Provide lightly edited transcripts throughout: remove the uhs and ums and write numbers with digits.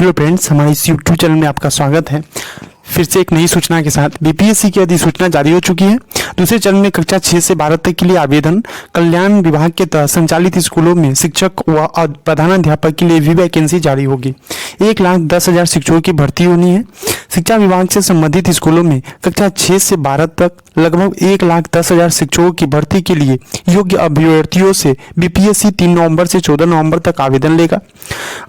Hello friends, हमारे इस YouTube channel में आपका स्वागत है। फिर से एक नई सूचना के साथ बीपीएससी की अधिसूचना जारी हो चुकी है। दूसरे चरण में कक्षा 6 से 12 तक के लिए आवेदन कल्याण विभाग के तहत संचालित स्कूलों में शिक्षक व प्रधानाध्यापक के लिए भी वैकेंसी जारी होगी। 1,10,000 शिक्षकों की भर्ती होनी है। शिक्षा विभाग से संबंधित स्कूलों में कक्षा 6 से 12 तक लगभग 1,10,000 शिक्षकों की भर्ती के लिए योग्य अभ्यर्थियों से बीपीएससी 3 नवंबर से 14 नवंबर तक आवेदन लेगा।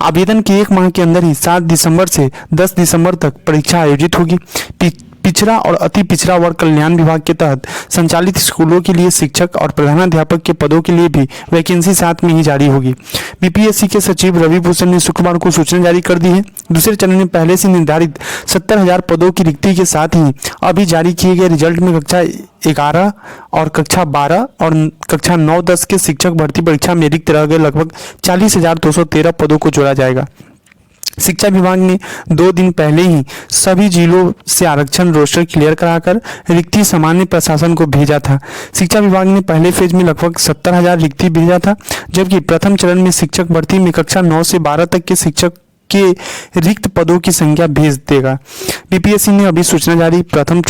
आवेदन के एक माह के अंदर ही 7 दिसंबर से 10 दिसंबर तक परीक्षा आयोजित होगी। पिछड़ा और अति पिछड़ा वर्ग कल्याण विभाग के तहत संचालित स्कूलों के लिए शिक्षक और प्रधानाध्यापक के पदों के लिए भी वैकेंसी साथ में ही जारी होगी। बीपीएससी के सचिव रवि भूषण ने शुक्रवार को सूचना जारी कर दी है। दूसरे चरण में पहले से निर्धारित 70,000 पदों की रिक्ति के साथ ही अभी जारी किए गए रिजल्ट में कक्षा 11 और कक्षा 12 और कक्षा 9-10 के शिक्षक भर्ती परीक्षा में रिक्त रह गए लगभग 40,213 पदों को जोड़ा जाएगा। शिक्षा विभाग ने 2 दिन पहले ही सभी जिलों से आरक्षण रोस्टर क्लियर कराकर रिक्ति सामान्य प्रशासन को भेजा था। शिक्षा विभाग ने पहले फेज में लगभग 70,000 रिक्ति भेजा था, जबकि प्रथम चरण में शिक्षक भर्ती में कक्षा 9 से 12 तक के शिक्षक के रिक्त पदों की संख्या भेज देगा। बीपीएससी ने अभी सूचना जारी प्रथम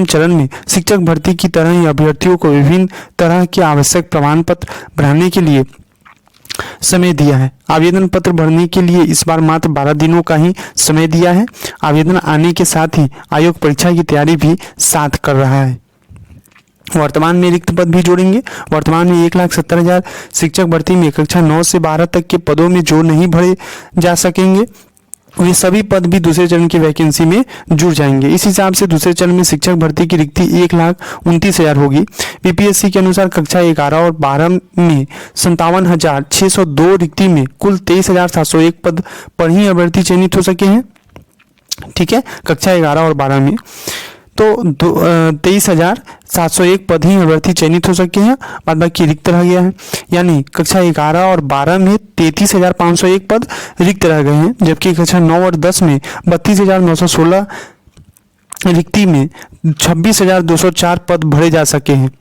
चरण में शिक्षक भर्ती की तरह ही अभ्यर्थियों को विभिन्न तरह के आवश्यक प्रमाण पत्र भरने के लिए समय दिया है। आवेदन पत्र भरने के लिए इस बार मात्र 12 दिनों का ही समय दिया है। आवेदन आने के साथ ही आयोग परीक्षा की तैयारी भी साथ कर रहा है। वर्तमान में रिक्त पद भी जोड़ेंगे। वर्तमान में 1,70,000 शिक्षक भर्ती में कक्षा 9 से 12 तक के पदों में जो नहीं भरे जा सकेंगे वे सभी पद भी दूसरे चरण की वैकेंसी में जुड़ जाएंगे। इस हिसाब से दूसरे चरण में शिक्षक भर्ती की रिक्ति 1,29,000 होगी। बीपीएससी के अनुसार कक्षा 11 और 12 में 57,602 रिक्ति में कुल 23,701 पद पर ही अभ्यर्थी चयनित हो सके हैं। ठीक है, कक्षा 11 और 12 में तो 23,701 पद ही अभ्यर्थी चयनित हो सके हैं, बाद बाकी रिक्त रह गया है। यानी कक्षा 11 और 12 में 33,501 पद रिक्त रह गए हैं, जबकि कक्षा 9 और 10 में 32,916 रिक्ति में 26,204 पद भरे जा सके हैं।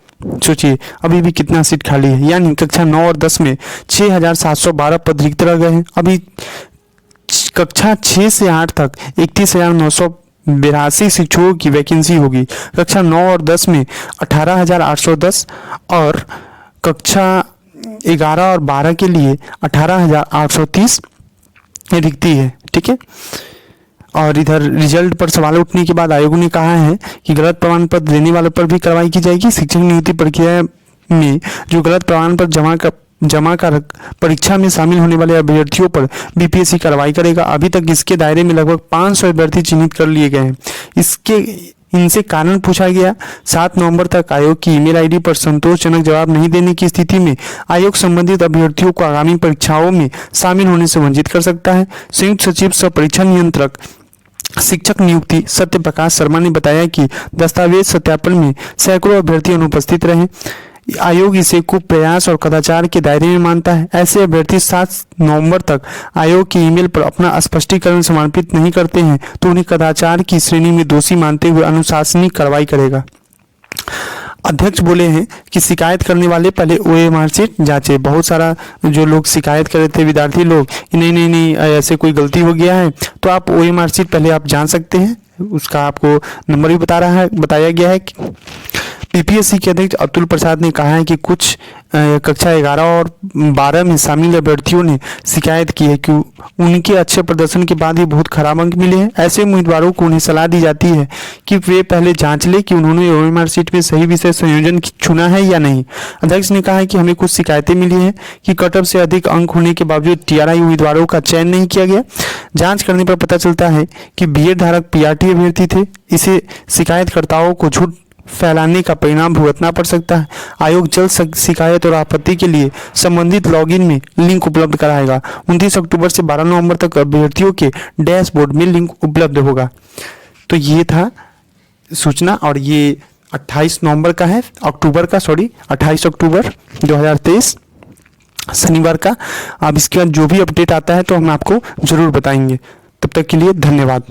सोचिए अभी भी कितना सीट खाली है। यानी कक्षा 9 और 10 में 6,712 पद रिक्त रह गए हैं। अभी कक्षा 6 से 8 तक 31,982 शिक्षकों की वैकेंसी होगी। कक्षा 9 और 10 में 18,810 और कक्षा 11 और 12 के लिए 18,830 रिक्ति है। ठीक है, और इधर रिजल्ट पर सवाल उठने के बाद आयोग ने कहा है कि गलत प्रमाण पत्र देने वालों पर भी कार्रवाई की जाएगी। शिक्षक नियुक्ति प्रक्रिया में जो गलत प्रमाण पत्र जमा कर परीक्षा में शामिल होने वाले अभ्यर्थियों पर बीपीएससी कार्रवाई करेगा। अभी तक इसके दायरे में लगभग 500 अभ्यर्थी चिन्हित कर लिए गए हैं। इनसे कारण पूछा गया। 7 नवंबर तक आयोग की ईमेल आईडी पर संतोषजनक जवाब नहीं देने की स्थिति में आयोग संबंधित अभ्यर्थियों को आगामी परीक्षाओं में शामिल होने से वंचित कर सकता है। संयुक्त सचिव सह परीक्षा नियंत्रक शिक्षक नियुक्ति सत्य प्रकाश शर्मा ने बताया कि दस्तावेज सत्यापन में सैकड़ों अभ्यर्थी अनुपस्थित रहे। आयोग इसे कुप्रयास और कदाचार के दायरे में मानता है। ऐसे अभ्यर्थी 7 नवंबर तक आयोग की ईमेल पर अपना स्पष्टीकरण समर्पित नहीं करते हैं तो उन्हें कदाचार की श्रेणी में दोषी मानते हुए अनुशासनिक कार्रवाई करेगा। अध्यक्ष बोले हैं कि शिकायत करने वाले पहले ओएमआर शीट जांचे। बहुत सारा जो लोग शिकायत कर रहे थे विद्यार्थी लोग, नहीं ऐसे कोई गलती हो गया है तो आप ओएमआर शीट पहले आप जान सकते हैं। उसका आपको नंबर भी बताया गया है। बीपीएससी के अध्यक्ष अतुल प्रसाद ने कहा है कि कुछ कक्षा 11 और 12 में शामिल अभ्यर्थियों ने शिकायत की है कि उनके अच्छे प्रदर्शन के बाद ही बहुत खराब अंक मिले हैं। ऐसे उम्मीदवारों को उन्हें सलाह दी जाती है कि वे पहले जांच लें कि उन्होंने ओएमआर शीट में सही विषय संयोजन चुना है या नहीं। अध्यक्ष ने कहा है कि हमें कुछ शिकायतें मिली हैं कि कटऑफ से अधिक अंक होने के बावजूद टीआरआई उम्मीदवारों का चयन नहीं किया गया। जाँच करने पर पता चलता है कि बीएड धारक पीआरटी अभ्यर्थी थे। इसे शिकायतकर्ताओं को झूठ फैलाने का परिणाम भुगतना पड़ सकता है। आयोग जल्द शिकायत और आपत्ति के लिए संबंधित लॉगिन में लिंक उपलब्ध कराएगा। 29 अक्टूबर से 12 नवंबर तक अभ्यर्थियों के डैशबोर्ड में लिंक उपलब्ध होगा। तो ये था सूचना और ये 28 नवंबर का है, 28 अक्टूबर 2023 शनिवार का। अब इसके बाद जो भी अपडेट आता है तो हम आपको जरूर बताएंगे। तब तक के लिए धन्यवाद।